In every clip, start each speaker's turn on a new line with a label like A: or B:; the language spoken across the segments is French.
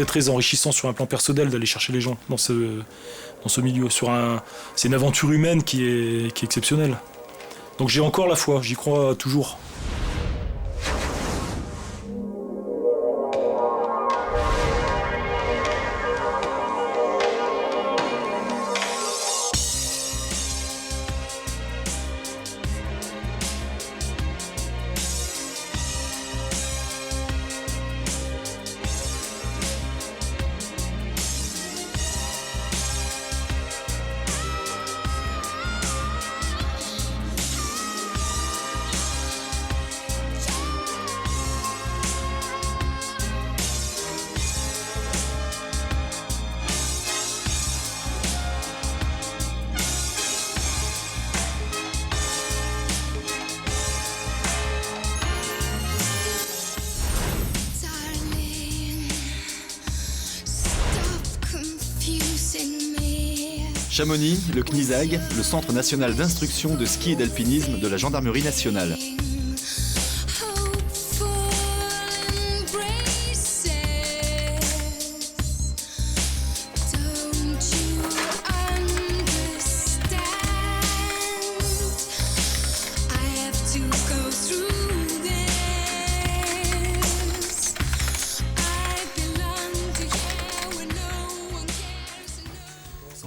A: très très enrichissant sur un plan personnel d'aller chercher les gens dans ce milieu. C'est une aventure humaine qui est exceptionnelle. Donc j'ai encore la foi, j'y crois toujours.
B: Chamonix, le CNISAG, le Centre national d'instruction de ski et d'alpinisme de la Gendarmerie nationale.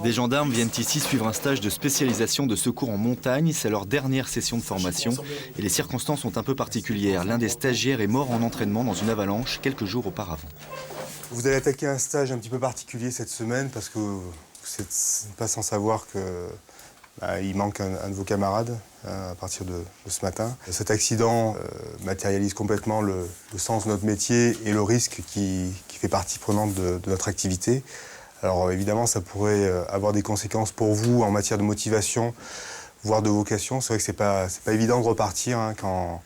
B: Des gendarmes viennent ici suivre un stage de spécialisation de secours en montagne. C'est leur dernière session de formation et les circonstances sont un peu particulières. L'un des stagiaires est mort en entraînement dans une avalanche quelques jours auparavant.
C: Vous allez attaquer un stage un petit peu particulier cette semaine parce que vous n'êtes pas sans savoir qu'il manque un de vos camarades à partir de ce matin. Cet accident matérialise complètement le sens de notre métier et le risque qui fait partie prenante de notre activité. Alors évidemment, ça pourrait avoir des conséquences pour vous en matière de motivation, voire de vocation. C'est vrai que c'est pas évident de repartir quand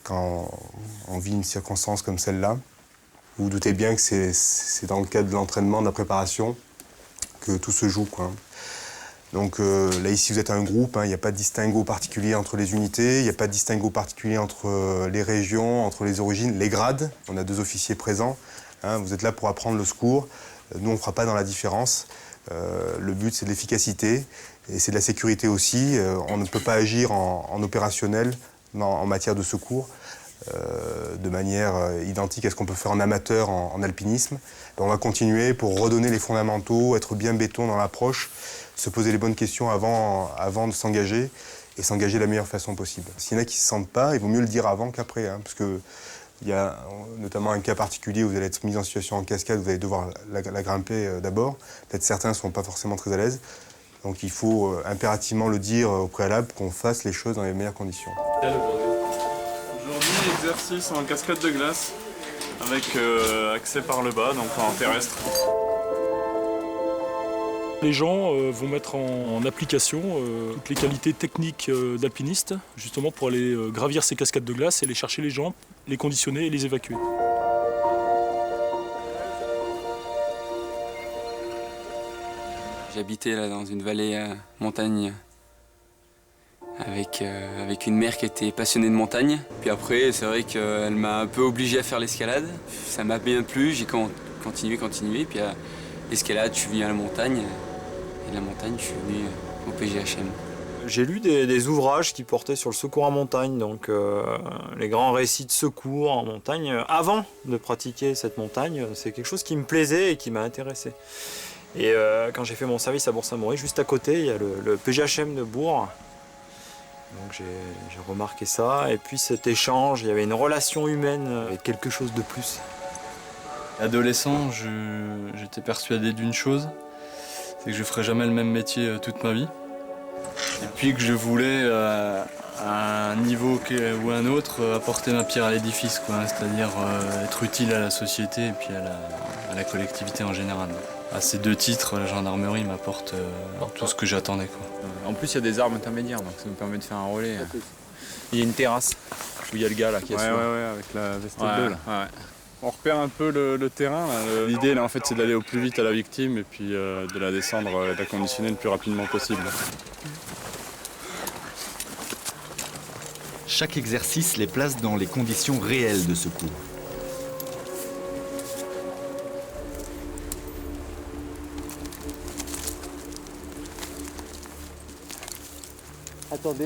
C: on vit une circonstance comme celle-là. Vous vous doutez bien que c'est dans le cadre de l'entraînement, de la préparation, que tout se joue, quoi. Donc là, ici, vous êtes un groupe, il n'y a pas de distinguo particulier entre les unités, il n'y a pas de distinguo particulier entre les régions, entre les origines, les grades. On a 2 officiers présents. Vous êtes là pour apprendre le secours. Nous, on ne fera pas dans la différence. Le but, c'est de l'efficacité et c'est de la sécurité aussi. On ne peut pas agir en opérationnel en matière de secours de manière identique à ce qu'on peut faire en amateur, en alpinisme. On va continuer pour redonner les fondamentaux, être bien béton dans l'approche, se poser les bonnes questions avant de s'engager et s'engager de la meilleure façon possible. S'il y en a qui ne se sentent pas, il vaut mieux le dire avant qu'après, parce que il y a notamment un cas particulier où vous allez être mis en situation en cascade, vous allez devoir la grimper d'abord. Peut-être certains ne sont pas forcément très à l'aise. Donc il faut impérativement le dire au préalable pour qu'on fasse les choses dans les meilleures conditions.
D: Aujourd'hui, exercice en cascade de glace avec accès par le bas, donc en terrestre.
A: Les gens vont mettre en application toutes les qualités techniques d'alpinistes, justement pour aller gravir ces cascades de glace et aller chercher les gens, les conditionner et les évacuer.
E: J'habitais là dans une vallée montagne avec une mère qui était passionnée de montagne. Puis après, c'est vrai qu'elle m'a un peu obligé à faire l'escalade. Ça m'a bien plu, j'ai continué. Puis à l'escalade, je suis venu à la montagne. Et de la montagne, je suis venu au PGHM.
F: J'ai lu des ouvrages qui portaient sur le secours en montagne, donc les grands récits de secours en montagne. Avant de pratiquer cette montagne, c'est quelque chose qui me plaisait et qui m'a intéressé. Et quand j'ai fait mon service à Bourg-Saint-Maurice, juste à côté, il y a le PGHM de Bourg. Donc j'ai remarqué ça. Et puis cet échange, il y avait une relation humaine avec quelque chose de plus.
D: Adolescent, j'étais persuadé d'une chose, c'est que je ne ferais jamais le même métier toute ma vie. Et puis que je voulais, à un niveau ou à un autre, apporter ma pierre à l'édifice, c'est-à-dire être utile à la société et puis à la collectivité en général. À ces 2 titres, la gendarmerie m'apporte tout ce que j'attendais, quoi.
G: En plus, il y a des armes intermédiaires, donc ça nous permet de faire un relais. Il y a une terrasse où il y a le gars là qui est
D: Ouais, avec la veste bleue. Ouais. On repère un peu le terrain. L'idée, là, en fait, c'est d'aller au plus vite à la victime et puis de la descendre et de la conditionner le plus rapidement possible.
B: Chaque exercice les place dans les conditions réelles de secours.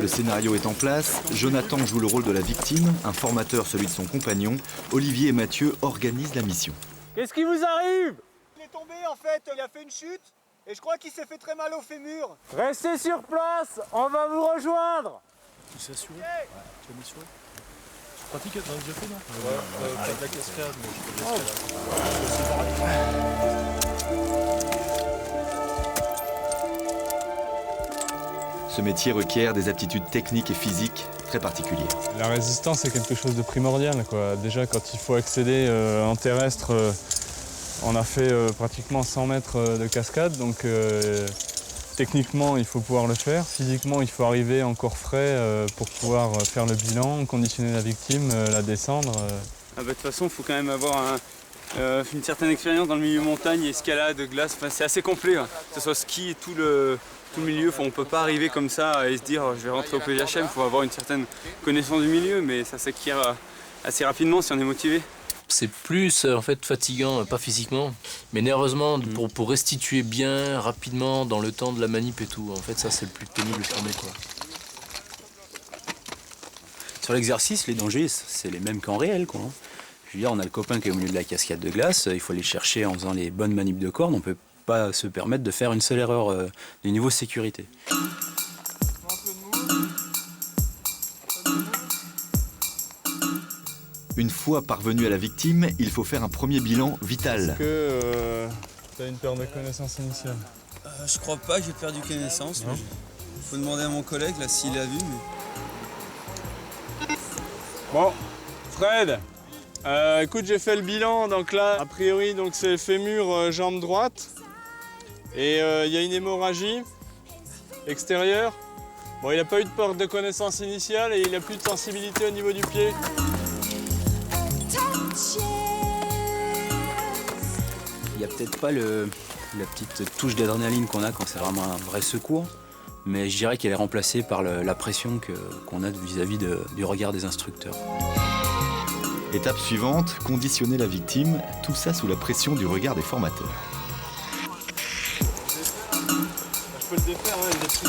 B: Le scénario est en place, Jonathan joue le rôle de la victime, un formateur celui de son compagnon, Olivier et Mathieu organisent la mission.
F: Qu'est-ce qui vous arrive?
H: Il est tombé en fait, il a fait une chute et je crois qu'il s'est fait très mal au fémur.
F: Restez sur place, on va vous rejoindre.
A: Tu sais assurer? Ouais. Tu as mis sur? Tu pratiques? T'en as déjà fait, non? Ouais, pas de la cascade, mais je fais de l'escalade.
B: Ce métier requiert des aptitudes techniques et physiques très particulières.
I: La résistance est quelque chose de primordial, quoi. Déjà, quand il faut accéder en terrestre, on a fait pratiquement 100 mètres de cascade, donc techniquement, il faut pouvoir le faire. Physiquement, il faut arriver encore frais pour pouvoir faire le bilan, conditionner la victime, la descendre.
E: De toute façon, il faut quand même avoir une certaine expérience dans le milieu montagne, escalade, glace. Enfin, c'est assez complet, hein. Que ce soit ski et tout le milieu. On ne peut pas arriver comme ça et se dire je vais rentrer au PGHM. Il faut avoir une certaine connaissance du milieu, mais ça s'acquiert assez rapidement si on est motivé.
J: C'est plus en fait fatigant, pas physiquement, mais nerveusement pour restituer bien, rapidement, dans le temps de la manip et tout. En fait, ça c'est le plus pénible sur nous, quoi.
K: Sur l'exercice, les dangers, c'est les mêmes qu'en réel, quoi. Je veux dire, on a le copain qui est au milieu de la cascade de glace, il faut aller chercher en faisant les bonnes manips de corde, on peut pas se permettre de faire une seule erreur du niveau sécurité.
B: Une fois parvenu à la victime, il faut faire un premier bilan vital.
I: Est-ce que tu as une perte de connaissance initiale?
L: Je crois pas que j'ai perdu connaissance. Il faut demander à mon collègue là s'il a vu. Mais...
I: Bon, Fred, écoute, j'ai fait le bilan. Donc là, a priori, donc c'est fémur, jambe droite. Et il y a une hémorragie extérieure. Bon, il n'a pas eu de perte de connaissance initiale et il n'a plus de sensibilité au niveau du pied.
K: Il n'y a peut-être pas la petite touche d'adrénaline qu'on a quand c'est vraiment un vrai secours, mais je dirais qu'elle est remplacée par la pression qu'on a vis-à-vis du regard des instructeurs.
B: Étape suivante, conditionner la victime, tout ça sous la pression du regard des formateurs.
F: Je peux le défaire, ouais, il est pris sur...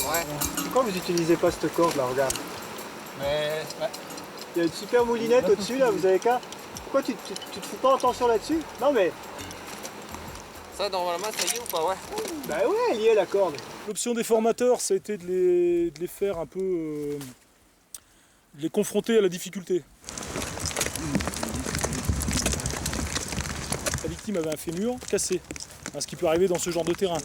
H: Ouais. Pourquoi vous n'utilisez pas cette corde là, regarde?
L: Mais... Ouais.
H: Il y a une super moulinette au-dessus là, vous avez qu'à... Pourquoi tu te fous pas attention là-dessus? Non mais...
L: Ça normalement ça y est ou pas? Ouais.
H: Bah ouais, elle y est la corde.
A: L'option des formateurs, ça a été de les faire un peu... de les confronter à la difficulté. La victime avait un fémur cassé, ce qui peut arriver dans ce genre de terrain.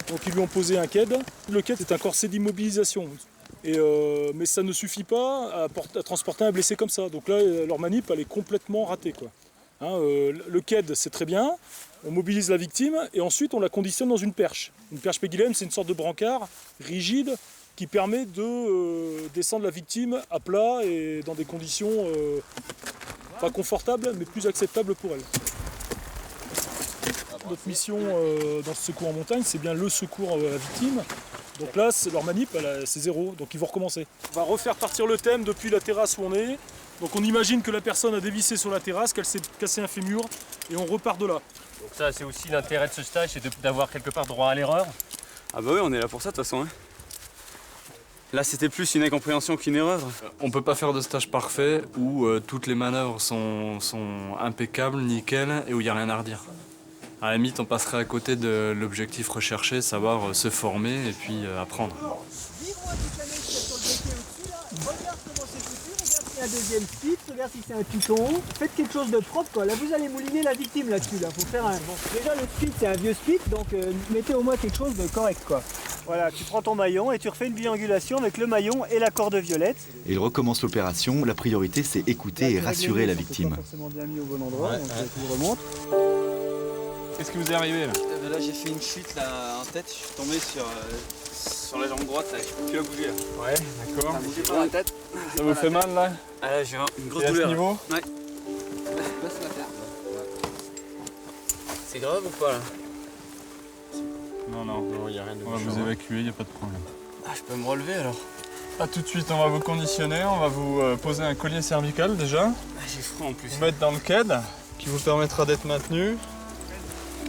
A: Donc ils lui ont posé un KED. Le KED est un corset d'immobilisation. Mais ça ne suffit pas à transporter un blessé comme ça. Donc là, leur manip, elle est complètement ratée, quoi. Le KED, c'est très bien. On mobilise la victime et ensuite on la conditionne dans une perche. Une perche Peggy-Lem, c'est une sorte de brancard rigide qui permet de descendre la victime à plat et dans des conditions pas confortables, mais plus acceptables pour elle. Notre mission dans ce secours en montagne, c'est bien le secours à la victime. Donc là, leur manip, c'est zéro, donc ils vont recommencer. On va refaire partir le thème depuis la terrasse où on est. Donc on imagine que la personne a dévissé sur la terrasse, qu'elle s'est cassé un fémur, et on repart de là.
M: Donc ça, c'est aussi l'intérêt de ce stage, c'est d'avoir quelque part droit à l'erreur.
E: Ah bah oui, on est là pour ça de toute façon. Hein. Là, c'était plus une incompréhension qu'une erreur.
D: On peut pas faire de stage parfait où toutes les manœuvres sont impeccables, nickel, et où il n'y a rien à redire. À la limite, on passerait à côté de l'objectif recherché, savoir se former et puis apprendre.
H: Un deuxième split, regarde si c'est un tuton, faites quelque chose de propre quoi. Là vous allez mouliner la victime là-dessus là. Faut faire un... Bon, déjà le split c'est un vieux split donc mettez au moins quelque chose de correct quoi. Voilà, tu prends ton maillon et tu refais une biangulation avec le maillon et la corde violette.
B: Et il recommence l'opération, la priorité c'est écouter et rassurer la victime.
H: Pas forcément bien mis au bon endroit, donc tu remontes.
I: Qu'est-ce qui vous est arrivé là?
L: Là j'ai fait une chute là en tête, je suis tombé sur la jambe droite là, je peux plus la bouger là.
I: Ouais, d'accord.
L: Ça bougeait pas la tête.
I: Ça vous fait mal là?
L: Ah là j'ai une grosse
I: Et à
L: douleur.
I: ce niveau?
L: Ouais. C'est grave ou pas là?
I: Non, il n'y a rien de... On va vous évacuer, il n'y a pas de problème.
L: Ah, je peux me relever alors?
I: Ah, tout de suite, on va vous conditionner, on va vous poser un collier cervical déjà.
L: Ah, j'ai froid en plus.
I: Vous mettre dans le KED, qui vous permettra d'être maintenu.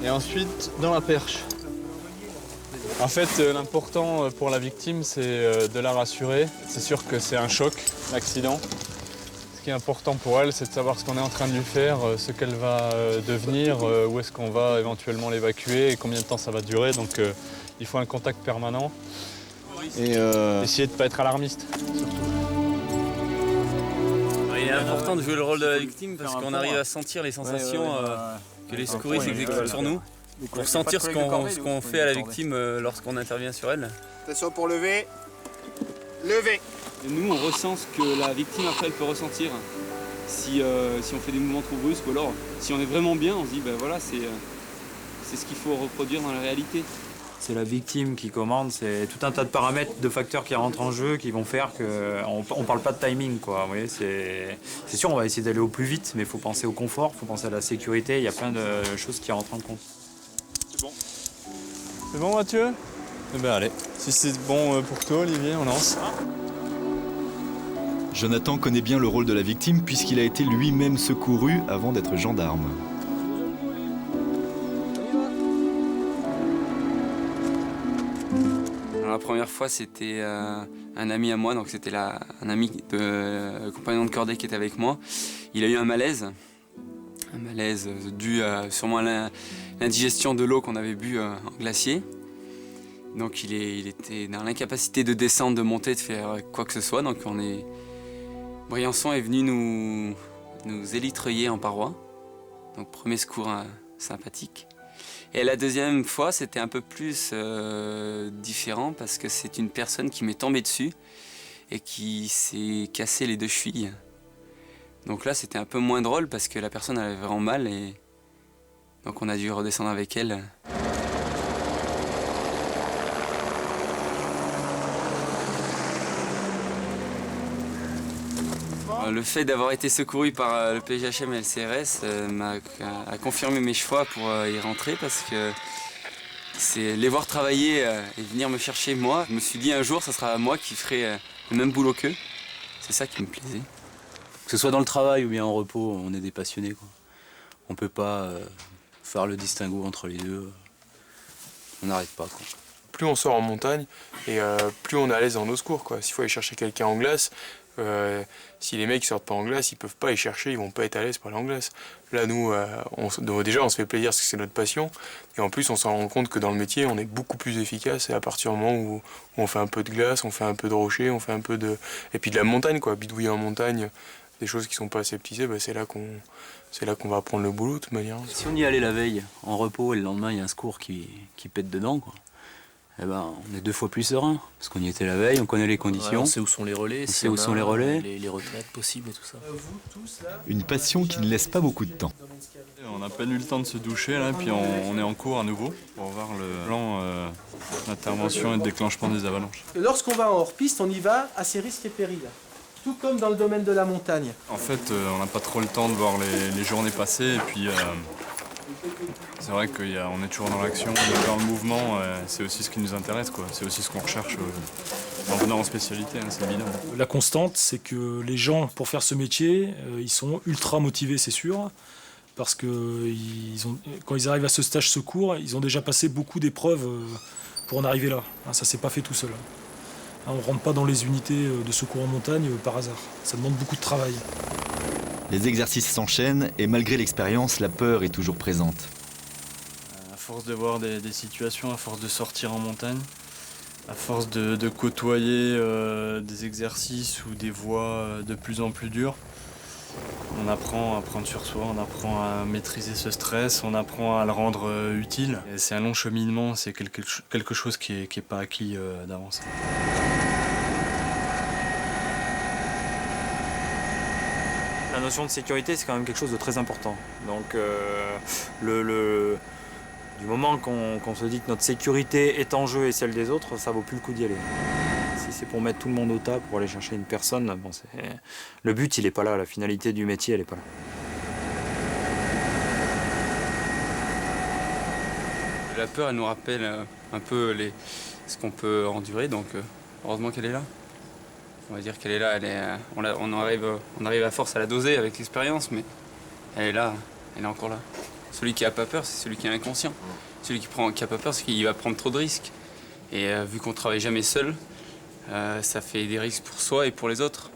I: Et ensuite, dans la perche. En fait, l'important pour la victime, c'est de la rassurer. C'est sûr que c'est un choc, l'accident. Ce qui est important pour elle, c'est de savoir ce qu'on est en train de lui faire, ce qu'elle va devenir, où est-ce qu'on va éventuellement l'évacuer et combien de temps ça va durer. Donc il faut un contact permanent et essayer de ne pas être alarmiste, surtout.
L: Il est important de jouer le rôle de la victime parce qu'on arrive à sentir les sensations que les secouristes exécutent sur nous. Pour sentir ce qu'on fait à la victime lorsqu'on intervient sur elle.
N: Attention pour lever. Lever.
L: Et nous, on ressent ce que la victime après elle peut ressentir. Si on fait des mouvements trop brusques ou alors si on est vraiment bien, on se dit ben voilà, c'est ce qu'il faut reproduire dans la réalité.
F: C'est la victime qui commande, c'est tout un tas de paramètres, de facteurs qui rentrent en jeu, qui vont faire qu'on ne parle pas de timing, quoi. Vous voyez, c'est sûr, on va essayer d'aller au plus vite, mais il faut penser au confort, il faut penser à la sécurité, il y a plein de choses qui rentrent en compte.
I: C'est bon. C'est bon, Mathieu? Eh ben allez, si c'est bon pour toi, Olivier, on lance.
B: Jonathan connaît bien le rôle de la victime puisqu'il a été lui-même secouru avant d'être gendarme.
E: Alors, la première fois, c'était un ami à moi, donc c'était un ami de compagnon de cordée qui était avec moi. Il a eu un malaise dû sûrement à l'indigestion de l'eau qu'on avait bu en glacier. Donc il était dans l'incapacité de descendre, de monter, de faire quoi que ce soit. Donc Briançon est venu nous élitreuiller en paroi. Donc premier secours sympathique. Et la deuxième fois, c'était un peu plus différent parce que c'est une personne qui m'est tombée dessus et qui s'est cassé les 2 chevilles. Donc là, c'était un peu moins drôle parce que la personne avait vraiment mal et donc on a dû redescendre avec elle. Le fait d'avoir été secouru par le PGHM et le CRS a confirmé mes choix pour y rentrer parce que c'est les voir travailler et venir me chercher moi. Je me suis dit un jour, ça sera moi qui ferai le même boulot qu'eux. C'est ça qui me plaisait.
K: Que ce soit dans le travail ou bien en repos, on est des passionnés, quoi. On peut pas faire le distinguo entre les deux. On n'arrête pas, quoi.
O: Plus on sort en montagne et plus on est à l'aise dans nos secours, quoi. S'il faut aller chercher quelqu'un en glace, si les mecs sortent pas en glace, ils peuvent pas les chercher, ils vont pas être à l'aise pour aller en glace. Là, nous, déjà, on se fait plaisir parce que c'est notre passion. Et en plus, on s'en rend compte que dans le métier, on est beaucoup plus efficace. Et à partir du moment où on fait un peu de glace, on fait un peu de rocher, on fait un peu de... Et puis de la montagne, quoi. Bidouiller en montagne, des choses qui sont pas aseptisées, bah, c'est là qu'on va apprendre le boulot, de toute manière.
K: Si on y allait la veille, en repos, et le lendemain, il y a un secours qui pète dedans, quoi. Eh ben, on est 2 fois plus serein, parce qu'on y était la veille, on connaît les conditions.
J: Ouais, on sait où sont les relais,
K: on sait où sont les relais.
J: Les retraites possibles et tout ça.
B: Une passion qui ne laisse pas beaucoup de temps.
I: On a peine eu le temps de se doucher, là, puis on est en cours à nouveau pour voir le plan d'intervention et de déclenchement des avalanches.
H: Lorsqu'on va en hors-piste, on y va à ses risques et périls. Tout comme dans le domaine de la montagne.
I: En fait, on n'a pas trop le temps de voir les journées passer, et puis c'est vrai qu'on est toujours dans l'action, on est dans le mouvement, c'est aussi ce qui nous intéresse, quoi. C'est aussi ce qu'on recherche en venant en spécialité, hein, c'est évident.
A: La constante, c'est que les gens, pour faire ce métier, ils sont ultra motivés, c'est sûr, parce que quand ils arrivent à ce stage secours, ils ont déjà passé beaucoup d'épreuves pour en arriver là. Ça s'est pas fait tout seul. On ne rentre pas dans les unités de secours en montagne par hasard. Ça demande beaucoup de travail.
B: Les exercices s'enchaînent et malgré l'expérience, la peur est toujours présente.
D: À force de voir des situations, à force de sortir en montagne, à force de côtoyer des exercices ou des voies de plus en plus dures, on apprend à prendre sur soi, on apprend à maîtriser ce stress, on apprend à le rendre utile. C'est un long cheminement, c'est quelque chose qui est pas acquis d'avance.
F: La notion de sécurité, c'est quand même quelque chose de très important. Donc, du moment qu'on se dit que notre sécurité est en jeu et celle des autres, ça vaut plus le coup d'y aller. Si c'est pour mettre tout le monde au tas, pour aller chercher une personne, bon, le but, il n'est pas là. La finalité du métier, elle n'est pas là.
E: La peur, elle nous rappelle un peu ce qu'on peut endurer, donc heureusement qu'elle est là. On va dire qu'elle est là, on arrive à force à la doser avec l'expérience, mais elle est là, elle est encore là. Celui qui n'a pas peur, c'est celui qui est inconscient. Celui qui n'a pas peur, c'est qu'il va prendre trop de risques. Et vu qu'on travaille jamais seul, ça fait des risques pour soi et pour les autres.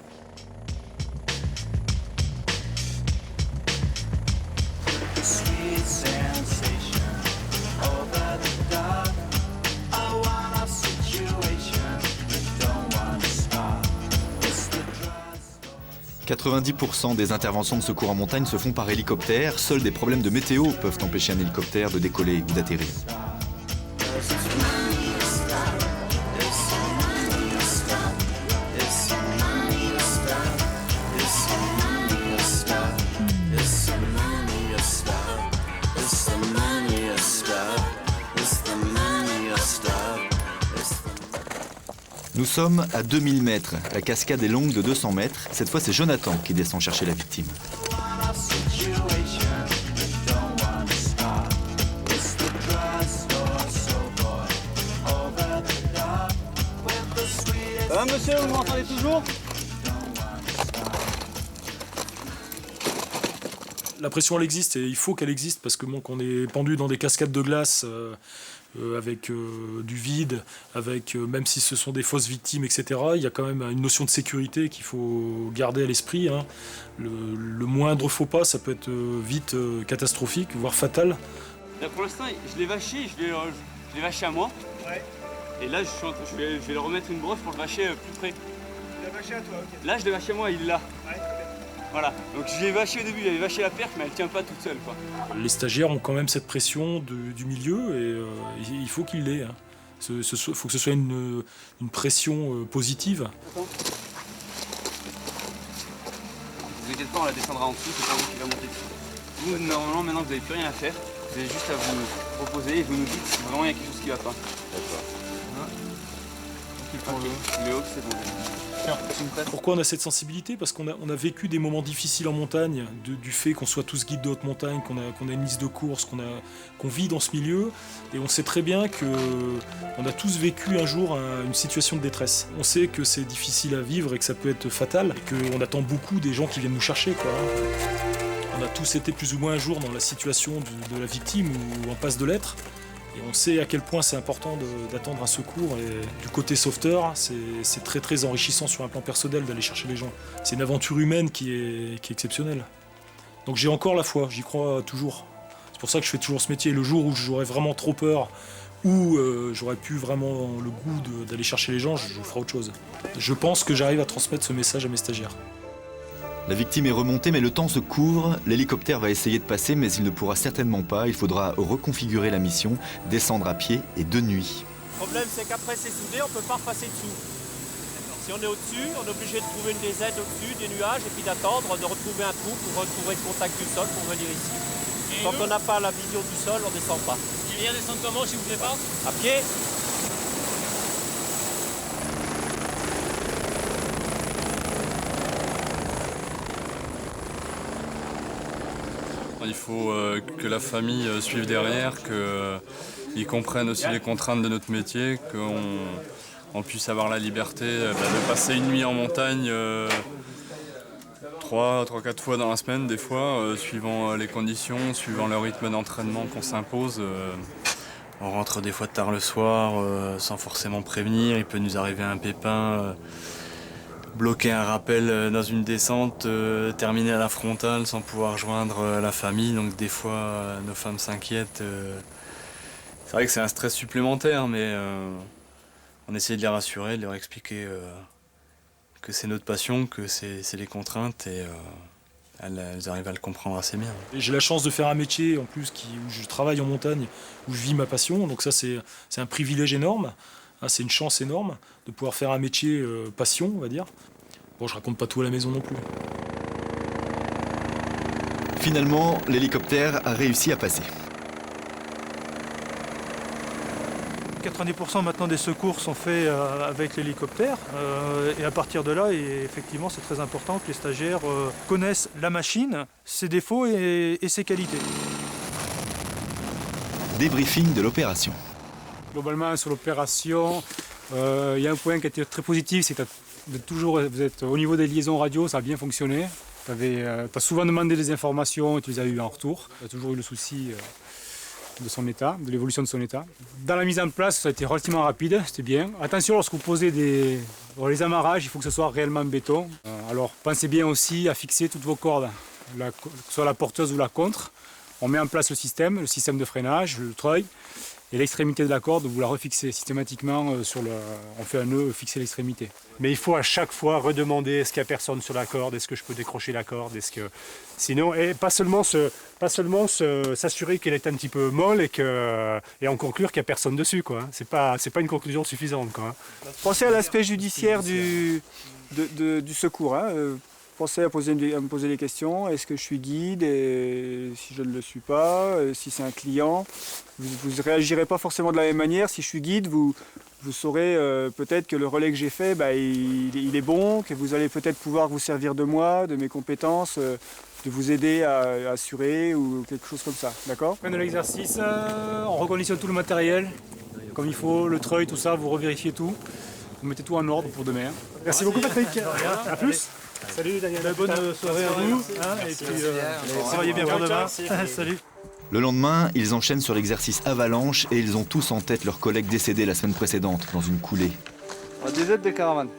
E: «
B: 90% des interventions de secours en montagne se font par hélicoptère. Seuls des problèmes de météo peuvent empêcher un hélicoptère de décoller ou d'atterrir. Nous sommes à 2000 mètres. La cascade est longue de 200 mètres. Cette fois, c'est Jonathan qui descend chercher la victime.
H: Ça va monsieur, vous m'entendez toujours?
A: La pression, elle existe et il faut qu'elle existe parce que bon, qu'on est pendu dans des cascades de glace avec du vide, avec même si ce sont des fausses victimes, etc. Il y a quand même une notion de sécurité qu'il faut garder à l'esprit. Hein. Le moindre faux pas, ça peut être vite catastrophique, voire fatal.
L: Là, pour l'instant, je l'ai vaché, je l'ai vaché à moi.
H: Ouais.
L: Et là, je vais le remettre une broche pour le vacher plus près.
H: Tu l'as vaché à toi, ok.
L: Là, je l'ai vaché à moi, il l'a.
H: Ouais.
L: Voilà, donc je l'ai vaché au début, j'avais vaché la perche, mais elle tient pas toute seule, quoi.
A: Les stagiaires ont quand même cette pression du milieu et il faut qu'ils l'aient. Hein. Il faut que ce soit une pression positive.
L: Attends. Vous inquiétez pas, on la descendra en dessous, c'est pas vous qui va monter dessus. Vous, normalement, maintenant, vous n'avez plus rien à faire. Vous avez juste à vous reposer et vous nous dites si vraiment il y a quelque chose qui va pas. D'accord. Okay. Léo, c'est bon.
A: Pourquoi on a cette sensibilité? Parce qu'on a vécu des moments difficiles en montagne, du fait qu'on soit tous guides de haute montagne, qu'on a une liste de courses, qu'on vit dans ce milieu, et on sait très bien qu'on a tous vécu un jour une situation de détresse. On sait que c'est difficile à vivre et que ça peut être fatal, et qu'on attend beaucoup des gens qui viennent nous chercher, quoi. On a tous été plus ou moins un jour dans la situation de la victime ou en passe de l'être. Et on sait à quel point c'est important d'attendre un secours. Et du côté sauveteur, c'est très très enrichissant sur un plan personnel d'aller chercher les gens. C'est une aventure humaine qui est exceptionnelle. Donc j'ai encore la foi, j'y crois toujours. C'est pour ça que je fais toujours ce métier. Le jour où j'aurais vraiment trop peur, ou j'aurais pu vraiment le goût d'aller chercher les gens, je ferai autre chose. Je pense que j'arrive à transmettre ce message à mes stagiaires.
B: La victime est remontée, mais le temps se couvre. L'hélicoptère va essayer de passer, mais il ne pourra certainement pas. Il faudra reconfigurer la mission, descendre à pied et de nuit.
M: Le problème, c'est qu'après c'est soudé, on ne peut pas repasser dessous. Si on est au-dessus, on est obligé de trouver une des aides au-dessus, des nuages, et puis d'attendre de retrouver un trou pour retrouver le contact du sol pour venir ici. Tant qu'on n'a pas la vision du sol, on ne descend pas. Et descendre comment, s'il vous plaît pas? À pied.
D: Il faut que la famille suive derrière, qu'ils comprennent aussi les contraintes de notre métier, qu'on puisse avoir la liberté de passer une nuit en montagne 3-4 fois dans la semaine, des fois, suivant les conditions, suivant le rythme d'entraînement qu'on s'impose. On rentre des fois tard le soir sans forcément prévenir, il peut nous arriver un pépin. Bloquer un rappel dans une descente, terminer à la frontale sans pouvoir joindre la famille, donc des fois nos femmes s'inquiètent. C'est vrai que c'est un stress supplémentaire, mais on essaie de les rassurer, de leur expliquer que c'est notre passion, que c'est les contraintes, et elles arrivent à le comprendre assez bien.
A: J'ai la chance de faire un métier en plus où je travaille en montagne, où je vis ma passion, donc ça c'est un privilège énorme. C'est une chance énorme de pouvoir faire un métier passion, on va dire. Bon, je raconte pas tout à la maison non plus.
B: Finalement, l'hélicoptère a réussi à passer.
P: 90% maintenant des secours sont faits avec l'hélicoptère. Et à partir de là, effectivement, c'est très important que les stagiaires connaissent la machine, ses défauts et ses qualités.
B: Débriefing de l'opération.
Q: Globalement, sur l'opération, il y a un point qui était très positif, c'est que vous êtes au niveau des liaisons radio, ça a bien fonctionné. Tu as souvent demandé des informations et tu les as eues en retour. Tu as toujours eu le souci de son état, de l'évolution de son état. Dans la mise en place, ça a été relativement rapide, c'était bien. Attention, lorsque vous posez les amarrages, il faut que ce soit réellement en béton. Alors pensez bien aussi à fixer toutes vos cordes, que ce soit la porteuse ou la contre. On met en place le système de freinage, le treuil, et l'extrémité de la corde, vous la refixez systématiquement on fait un nœud, fixer l'extrémité.
R: Mais il faut à chaque fois redemander est-ce qu'il n'y a personne sur la corde, est-ce que je peux décrocher la corde, sinon, et pas seulement s'assurer qu'elle est un petit peu molle et en conclure qu'il n'y a personne dessus, quoi. C'est pas une conclusion suffisante, quoi.
S: Pensez à l'aspect judiciaire du secours, hein. Pensez à me poser des questions. Est-ce que je suis guide et si je ne le suis pas, si c'est un client, vous ne réagirez pas forcément de la même manière. Si je suis guide, vous saurez peut-être que le relais que j'ai fait, il est bon, que vous allez peut-être pouvoir vous servir de moi, de mes compétences, de vous aider à assurer ou quelque chose comme ça. D'accord ?
Q: Fin de l'exercice, on reconditionne tout le matériel, comme il faut, le treuil, tout ça, vous revérifiez tout. Vous mettez tout en ordre pour demain.
R: Merci beaucoup Patrick.
Q: À plus.
R: Salut Daniel.
Q: Bonne soirée à vous. Et puis, travaillez bien pour demain. Salut.
B: Le lendemain, ils enchaînent sur l'exercice avalanche et ils ont tous en tête leurs collègues décédés la semaine précédente dans une coulée.
S: DZ des caravanes.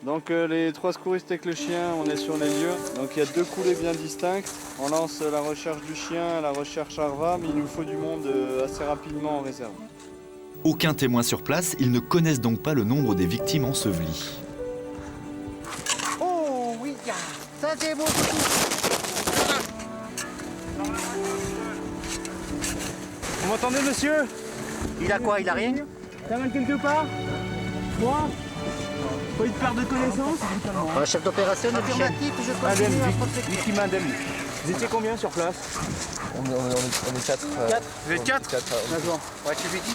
S: Donc les 3 secouristes avec le chien, on est sur les lieux. Donc il y a 2 coulées bien distinctes. On lance la recherche du chien, la recherche Arva, mais il nous faut du monde assez rapidement en réserve.
B: Aucun témoin sur place, ils ne connaissent donc pas le nombre des victimes ensevelies.
N: Oh oui, ça c'est beau.
S: Vous m'entendez, monsieur?
N: Il a quoi? Il a rien?
S: T'as mal quelque part? Moi? Pas une perte de connaissance?
N: Chef d'opération, affirmatif, je continue à protéger.
S: Victime indemne. Vous étiez combien sur place?
T: On est 4.
S: Vous êtes 4?
N: D'accord. Ouais, tu veux que je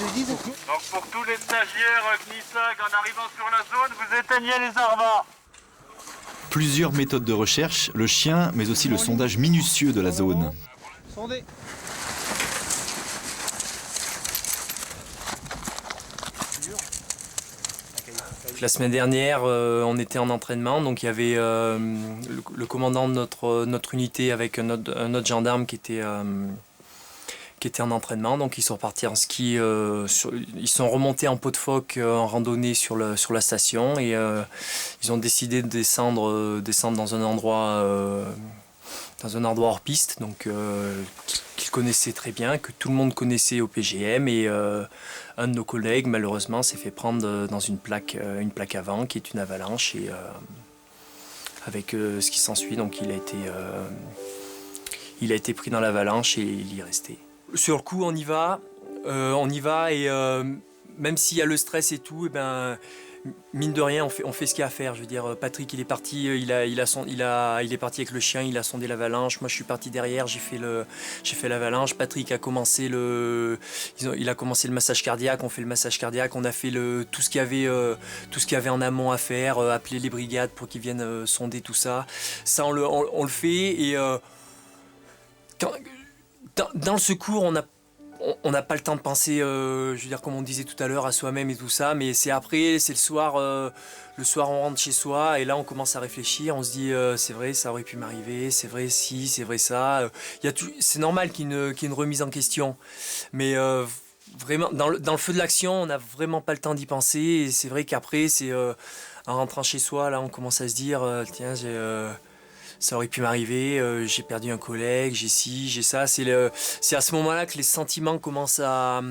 N: le dise?
H: Donc pour tous les stagiaires CNISAG, en arrivant sur la zone, vous éteignez les arvas.
B: Plusieurs méthodes de recherche, le chien, mais aussi le sondage minutieux de la zone.
N: Sondez.
U: La semaine dernière, on était en entraînement, donc il y avait le commandant de notre unité avec un autre gendarme qui était en entraînement, donc ils sont partis en ski, ils sont remontés en pot de phoque en randonnée sur la station et ils ont décidé de descendre dans un endroit hors piste, donc qu'ils connaissaient très bien, que tout le monde connaissait au PGM, et un de nos collègues malheureusement s'est fait prendre dans une plaque avant qui est une avalanche, et avec ce qui s'ensuit, donc il a été pris dans l'avalanche et il y est resté. Sur le coup on y va et même s'il y a le stress et tout, et ben mine de rien, on fait ce qu'il y a à faire. Je veux dire, Patrick, il est parti, il est parti avec le chien, il a sondé l'avalanche. Moi, je suis parti derrière, j'ai fait l'avalanche. Patrick a commencé il a commencé le massage cardiaque. On fait le massage cardiaque. On a fait tout ce qu'il y avait en amont à faire, appeler les brigades pour qu'ils viennent sonder tout ça. Ça, on le fait, et dans le secours, on n'a pas le temps de penser, je veux dire, comme on disait tout à l'heure, à soi-même et tout ça, mais c'est après, c'est le soir on rentre chez soi et là on commence à réfléchir, on se dit c'est vrai, ça aurait pu m'arriver, c'est vrai si, c'est vrai ça. C'est normal qu'il y ait une remise en question, mais vraiment, dans le feu de l'action, on n'a vraiment pas le temps d'y penser, et c'est vrai qu'après, c'est en rentrant chez soi, là on commence à se dire, tiens, ça aurait pu m'arriver, j'ai perdu un collègue, j'ai ci, j'ai ça. C'est à ce moment-là que les sentiments commencent à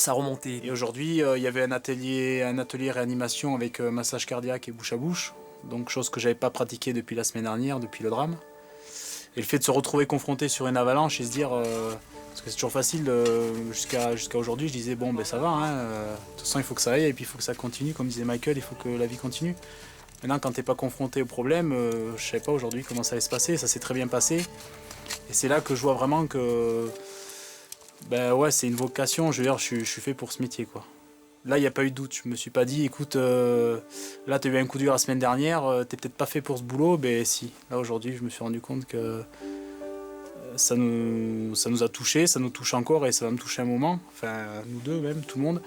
U: remonter.
V: Et aujourd'hui, il y avait un atelier réanimation avec massage cardiaque et bouche à bouche. Donc chose que j'avais pas pratiquée depuis la semaine dernière, depuis le drame. Et le fait de se retrouver confronté sur une avalanche et se dire... parce que c'est toujours facile, jusqu'à aujourd'hui, je disais bon ben ça va, hein, de toute façon il faut que ça aille et puis il faut que ça continue, comme disait Michael, il faut que la vie continue. Maintenant, quand tu n'es pas confronté au problème, je ne savais pas aujourd'hui comment ça allait se passer, ça s'est très bien passé. Et c'est là que je vois vraiment que ben ouais, c'est une vocation, je veux dire, je suis fait pour ce métier, quoi. Là, il n'y a pas eu de doute, je me suis pas dit, écoute, là tu as eu un coup dur la semaine dernière, tu n'es peut-être pas fait pour ce boulot, ben si. Là aujourd'hui, je me suis rendu compte que ça nous a touchés, ça nous touche encore et ça va me toucher un moment, enfin nous deux même, tout le monde.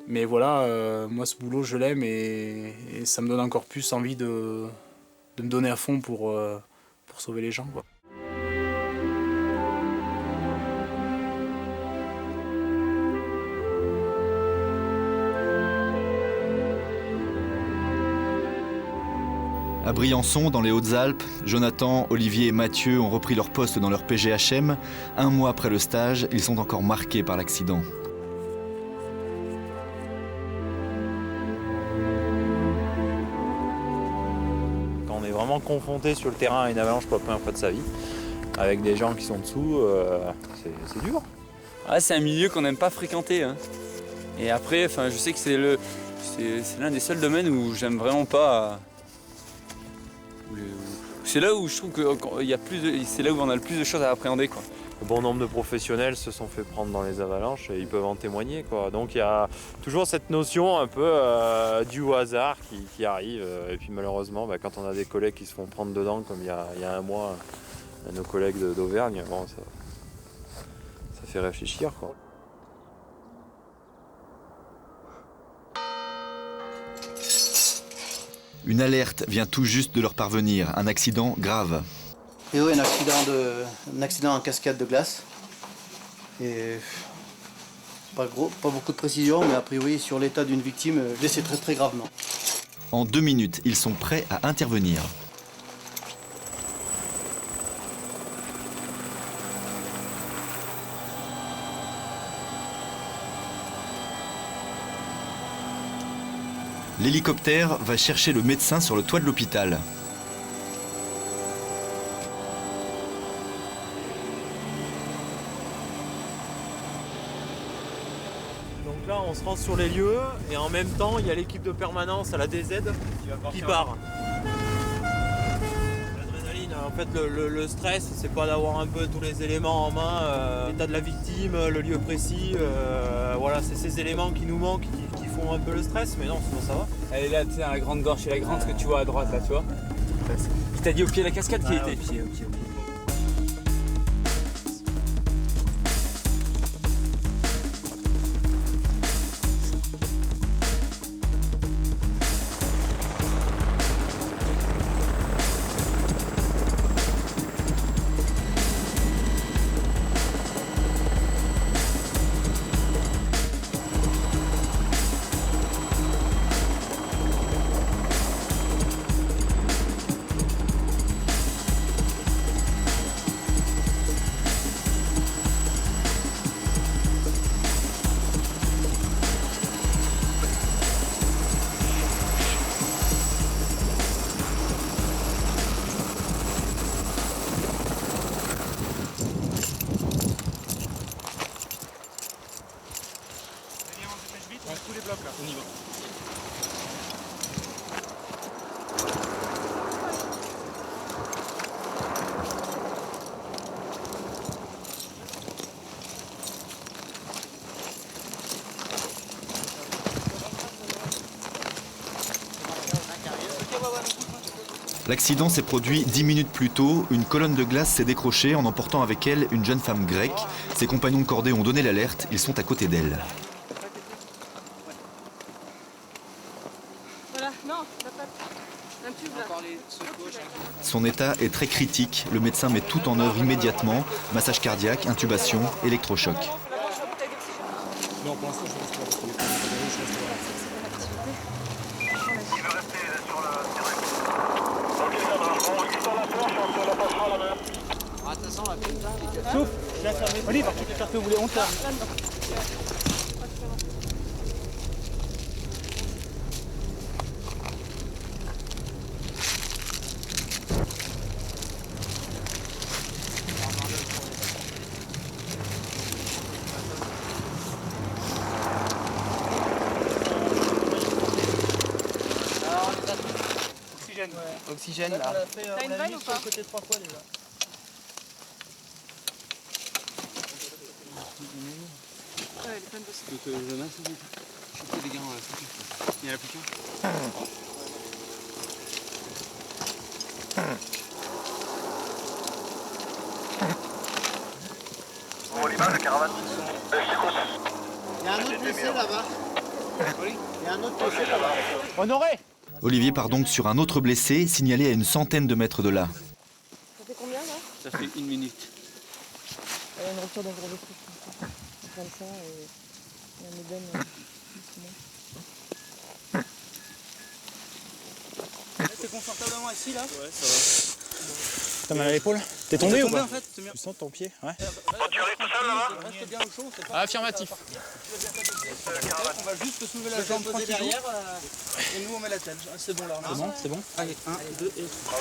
V: Mais voilà, moi ce boulot je l'aime et ça me donne encore plus envie de me donner à fond pour sauver les gens, quoi.
B: À Briançon, dans les Hautes-Alpes, Jonathan, Olivier et Mathieu ont repris leur poste dans leur PGHM. Un mois après le stage, ils sont encore marqués par l'accident.
F: Quand on est vraiment confronté sur le terrain à une avalanche pour la première fois de sa vie, avec des gens qui sont dessous, c'est dur.
L: Ah, c'est un milieu qu'on n'aime pas fréquenter. Hein. Et après, je sais que c'est l'un des seuls domaines où j'aime vraiment pas. C'est là où je trouve que c'est là où on a le plus de choses à appréhender, quoi.
F: Bon nombre de professionnels se sont fait prendre dans les avalanches et ils peuvent en témoigner, quoi. Donc il y a toujours cette notion un peu du hasard qui arrive. Et puis malheureusement, quand on a des collègues qui se font prendre dedans, comme il y a un mois, nos collègues d'Auvergne, bon, ça fait réfléchir, quoi.
B: Une alerte vient tout juste de leur parvenir, un accident grave.
N: Et oui, un accident en cascade de glace. Et pas beaucoup de précision, mais a priori sur l'état d'une victime, blessée très très gravement.
B: En 2 minutes, ils sont prêts à intervenir. L'hélicoptère va chercher le médecin sur le toit de l'hôpital.
M: Donc là, on se rend sur les lieux et en même temps, il y a l'équipe de permanence à la DZ qui part. L'adrénaline, en fait, le stress, c'est pas d'avoir un peu tous les éléments en main, l'état de la victime, le lieu précis. Voilà, c'est ces éléments qui nous manquent, qui font un peu le stress, mais non, sinon ça va.
L: Elle est là, tu sais, à la grande gorge chez la grande, que tu vois à droite, là, tu vois. Il t'a dit au pied de la cascade qui était. Au pied.
M: Tous les blocs là, on y va.
B: L'accident s'est produit 10 minutes plus tôt. Une colonne de glace s'est décrochée en emportant avec elle une jeune femme grecque. Ses compagnons de cordée ont donné l'alerte. Ils sont à côté d'elle.
C: Voilà, non, un tube là.
B: Son état est très critique. Le médecin met tout en œuvre immédiatement. Massage cardiaque, intubation, électrochoc.
M: Non, pour l'instant, je reste là.
H: Souffle, Olive, j'espère que vous voulez, on ferme. Oxygène.
N: Oxygène là.
C: T'as une vanne ou pas?
H: Côté 3 fois déjà.
C: Ouais, elle est pleine de sang.
L: Donc je masse, je fais des gants, il y en a plus qu'un.
N: Bon, l'image de caravane. Il y a un autre blessé là-bas. Il y a un autre blessé là-bas.
H: Honoré!
B: Olivier part donc sur un autre blessé, signalé à une centaine de mètres de là.
C: Ça fait combien là?
L: Ça fait 1 minute.
C: Il y a une rupture d'un gros truc. Comme ça et un édème.
N: confortablement ici là.
G: Ouais, ça va.
N: T'as mal à l'épaule?
G: T'es tombé ou pas
N: en fait, tu
G: sens ton pied? Ouais.
N: Tu arrives tout seul là-bas? Reste bien au chaud, c'est pas...
G: Affirmatif.
N: On va juste soulever la jambe tranquillement. Derrière, et nous on met la tête. C'est bon là.
G: C'est bon?
N: Allez, 1, 2 et 3.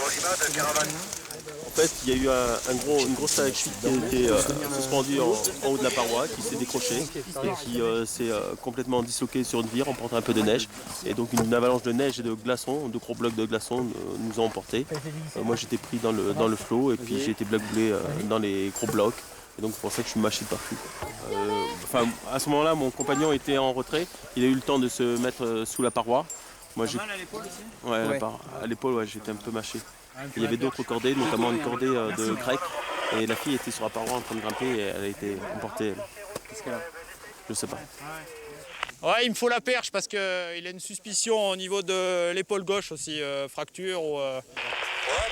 G: En fait, il y a eu une grosse stalactite qui a été suspendue en haut de la paroi, qui s'est décrochée et qui s'est complètement disloquée sur une vire en portant un peu de neige. Et donc une avalanche de neige et de glaçons, de gros blocs de glaçons nous ont emportés. Moi j'étais pris dans le flot et puis j'ai été blagoulé dans les gros blocs. Et donc c'est pour ça que je suis mâché de partout. À ce moment-là, mon compagnon était en retrait. Il a eu le temps de se mettre sous la paroi. Moi,
N: mal à l'épaule aussi?
G: Ouais, à l'épaule, ouais, j'étais un peu mâché. Il y avait d'autres cordées, notamment une cordée de grec. Et la fille était sur la paroi en train de grimper et elle a été emportée.
N: Qu'est-ce qu'elle a?
G: Je sais pas.
O: Ouais, il me faut la perche parce qu'il a une suspicion au niveau de l'épaule gauche aussi, fracture ou...
N: Ouais,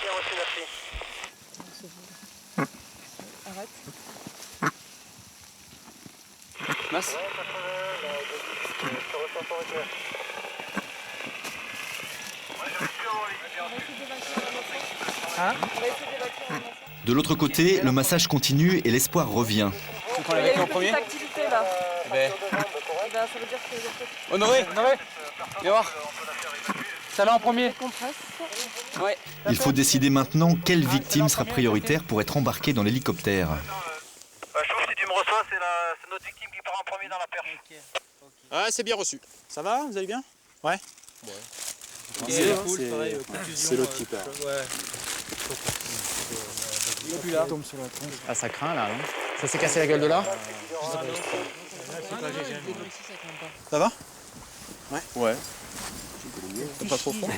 N: bien reçu, merci.
C: Arrête.
N: Masse.
B: De l'autre côté, le massage continue et l'espoir revient.
C: Il y a une petite activité là.
N: Ben.
C: Ça veut dire que...
N: Honoré, viens voir. Ça là en premier.
C: Ouais.
B: Il faut décider maintenant quelle victime sera prioritaire pour être embarquée dans l'hélicoptère.
N: Chauffe, si tu me reçois, c'est notre victime qui part en premier dans la perche.
O: Ouais, c'est bien reçu. Ça va? Vous allez bien? Ouais.
G: C'est l'autre qui perd.
T: Ah, ça craint là, non? Ça s'est cassé la gueule de là?
O: Ça va?
G: Ouais.
O: C'est pas trop fort.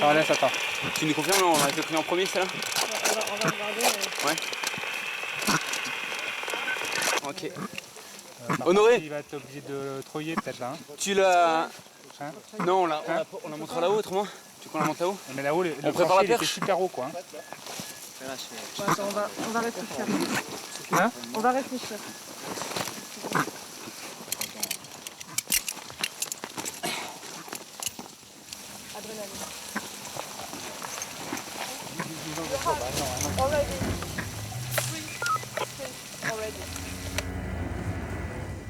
N: Ah, laisse, attends. Tu nous confirmes, on a été pris en premier, celle-là?
C: On va regarder.
N: Ouais. Ok. Honoré,
R: Il va être obligé de troyer peut-être là.
N: tu l'as...
R: Hein?
N: Non, on la montre là-haut, autrement. Tu veux qu'on la monte là-haut?
R: Mais là-haut,
N: On prépare la perche?
R: super haut quoi.
C: Attends, on va réfléchir.
R: Hein?
C: On va réfléchir. Adrénaline. Already. Already.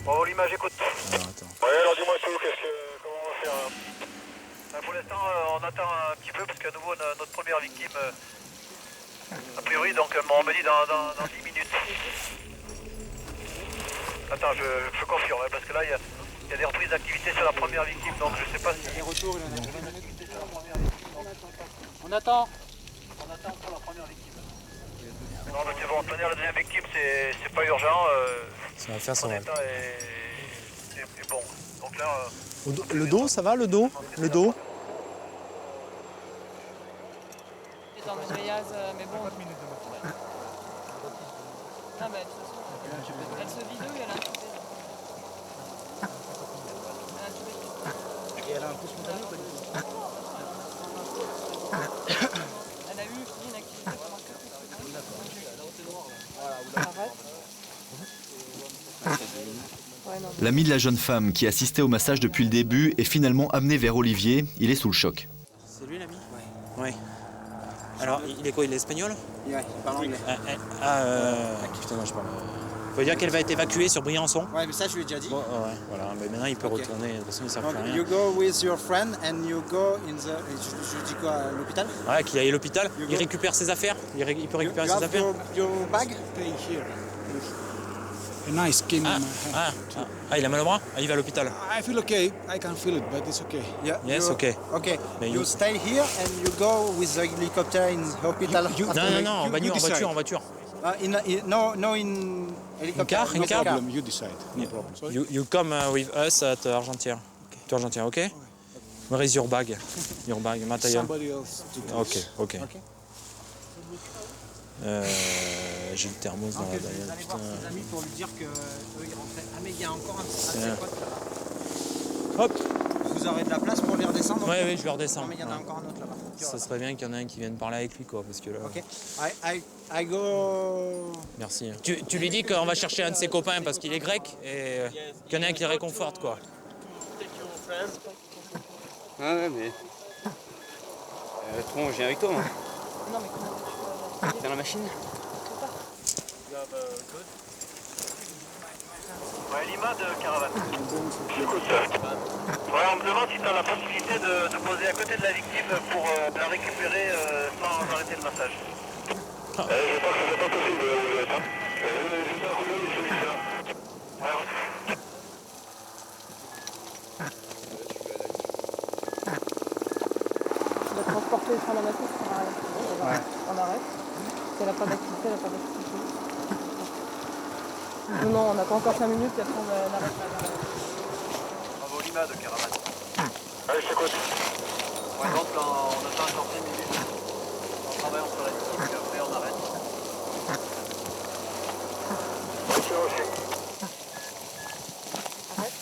N: Bon, l'image, écoute. Ouais, alors dis-moi tout, comment on va faire? Pour l'instant, on attend un petit peu parce qu'à nouveau, notre première victime, a priori, donc on me dit dans 10 minutes. Attends, je confirme, parce que là, il y a des reprises d'activité sur la première victime, donc je sais pas si... Les retours, il y en a des activités sur la première victime. On attend. On attend pour la première victime. Non, mais c'est bon, tenir la deuxième victime, c'est pas urgent.
T: Ça va faire son rôle.
N: C'est bon. Donc là...
O: Le dos, ça va, le dos? Le dos?
C: Dans le grillage, mais bon. Non, mais de toute façon, elle se vide ou elle a un peu
N: Et elle a un peu spontané ou pas du tout?
C: Elle a eu une activité pendant quelques secondes.
B: L'ami de la jeune femme qui assistait au massage depuis le début est finalement amené vers Olivier. Il est sous le choc.
W: C'est lui l'ami? Ouais. Alors, il est quoi? Il est espagnol?
N: Ouais, il parle anglais.
W: Putain, non, je parle. Faut dire qu'elle va être évacuée sur Briançon.
N: Ouais, mais ça, je lui ai déjà dit.
W: Bon, ouais, voilà. Mais maintenant, il peut retourner. De toute façon, il ne sert plus à rien.
N: You go with your friend and you go in the... Je dis quoi? À l'hôpital?
W: Ouais, qu'il aille à l'hôpital. Il récupère ses affaires. Il peut récupérer ses affaires.
N: Your bag?
W: Stay here. A nice skin. Il a mal au bras? Il va à l'hôpital.
X: I feel okay. I can feel it, but it's okay.
N: Yeah,
W: yes, okay.
N: Okay. You stay here and you go with the helicopter in hospital.
W: Non, en voiture.
N: No, in helicopter.
W: In car?
X: Problem, you decide. No problem. So
W: You come with us at Argentina. To Argentina, okay? Where is your bag? Your bag, material.
X: somebody else to do this.
W: Okay. J'ai le thermos dans la bagnole.
N: Vous allez voir ses amis pour lui dire que eux ils rentraient. Ah mais il y a encore un petit pote.
W: Hop.
N: Vous aurez de la place pour les redescendre?
W: Oui, je vais redescendre.
N: Non mais il y en a encore un autre là-bas.
W: Ça serait bien qu'il y en ait un qui vienne parler avec lui quoi, parce que là...
N: Ok. I go...
W: Merci. Tu lui dis qu'on va chercher un de ses copains parce qu'il est grec et qu'il y en a un qui le réconforte quoi.
T: Ah ouais, mais... Tron, je viens avec toi, moi.
C: Non, mais comment tu
T: Dans la machine.
N: Ouais, Lima de Caravane. J'écoute. Ouais, on me demande si tu as la possibilité de te poser à côté de la victime pour la récupérer sans arrêter le massage. Je pense que c'est pas possible, vous êtes, hein. Juste un coup d'œil, je suis là.
C: Tu vas transporter sur la matrice, on arrête. Si elle n'a pas d'activité, elle n'a pas d'activité. Non, on n'a pas encore 5 minutes et après on arrête là.
N: Bravo Lima de Caravane. Allez, je t'écoute. Ouais, donc là, on a pas encore 10 minutes. On travaille sur la victime, puis après on arrête. Ok, ok.
C: Arrête.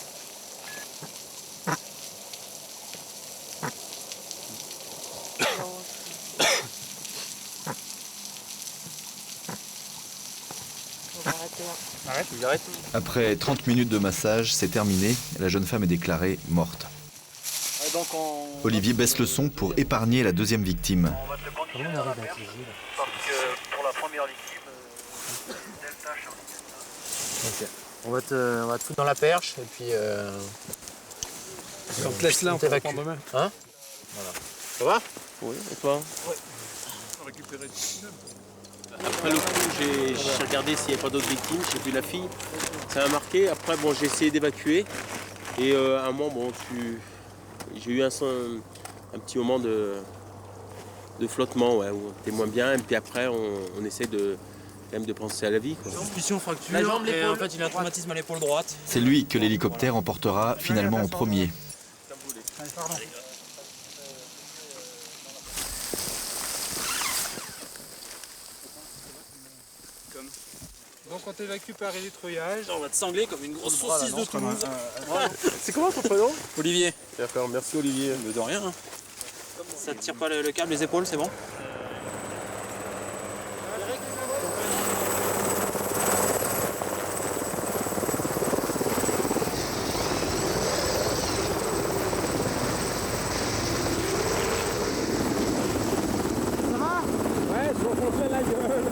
C: On va arrêter là.
V: Arrête, il arrête.
B: Après 30 minutes de massage, c'est terminé. La jeune femme est déclarée morte. Olivier baisse le son pour épargner la deuxième victime.
N: On va te conditionner à la perche, parce que pour la première victime, Delta, Charlie Delta.
V: Ok. On va te foutre dans la perche et puis... Quand on te laisse là, on t'évacue. Hein? Voilà. Ça va?
G: Oui, et toi?
N: Ouais.
G: Après le coup, j'ai regardé s'il n'y avait pas d'autres victimes, j'ai vu la fille, ça m'a marqué. Après, bon, j'ai essayé d'évacuer et à un moment, bon, j'ai eu un petit moment de flottement, ouais, où t'es moins bien, et puis après, on essaie quand même de penser à la vie, quoi.
V: Suspicion fracture,
U: La jambe,
V: et en
U: l'épaule.
V: fait il a un traumatisme à l'épaule droite.
B: C'est lui que l'hélicoptère emportera finalement en premier.
P: Donc on t'évacue par électroyage.
V: On va te sangler comme une grosse saucisse de Toulouse.
G: C'est comment ton prénom?
V: Olivier.
G: D'accord, merci Olivier.
V: Mais de rien. Hein. Ça te tire pas le câble, les épaules, c'est bon?
H: Ouais, ils sont foncés la gueule.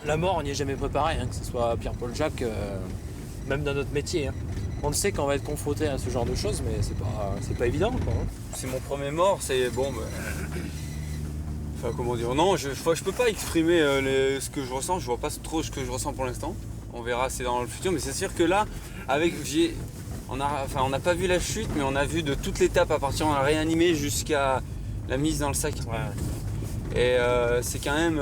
V: La mort, on n'y est jamais préparé, hein, que ce soit Pierre-Paul Jacques, même dans notre métier. Hein. On le sait qu'on va être confronté à ce genre de choses, mais c'est pas évident, quoi. Hein.
E: C'est mon premier mort, c'est bon. Enfin, comment dire, non, je peux pas exprimer ce que je ressens, je vois pas trop ce que je ressens pour l'instant. On verra, c'est dans le futur, mais c'est sûr que là, on n'a pas vu la chute, mais on a vu de toute l'étape à partir on a réanimé jusqu'à la mise dans le sac. Ouais. Et c'est quand même,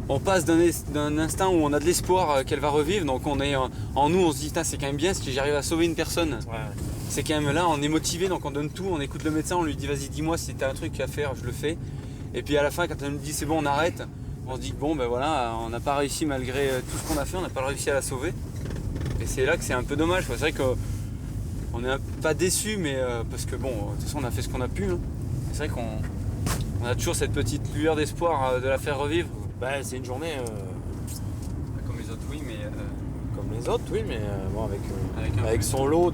E: on passe d'un instant où on a de l'espoir qu'elle va revivre, donc on est en nous, on se dit c'est quand même bien si j'arrive à sauver une personne. Ouais. C'est quand même là, on est motivé, donc on donne tout, on écoute le médecin, on lui dit vas-y dis-moi si t'as un truc à faire, je le fais. Et puis à la fin, quand elle nous dit c'est bon, on arrête, on se dit que bon ben voilà, on n'a pas réussi malgré tout ce qu'on a fait, on n'a pas réussi à la sauver. Et c'est là que c'est un peu dommage, c'est vrai qu'on n'est pas déçus, mais parce que bon, de toute façon on a fait ce qu'on a pu. Hein. C'est vrai qu'on a toujours cette petite lueur d'espoir de la faire revivre.
V: Bah, c'est une journée...
E: Comme les autres, oui, mais...
V: Comme
F: les autres, oui, mais bon, avec son lot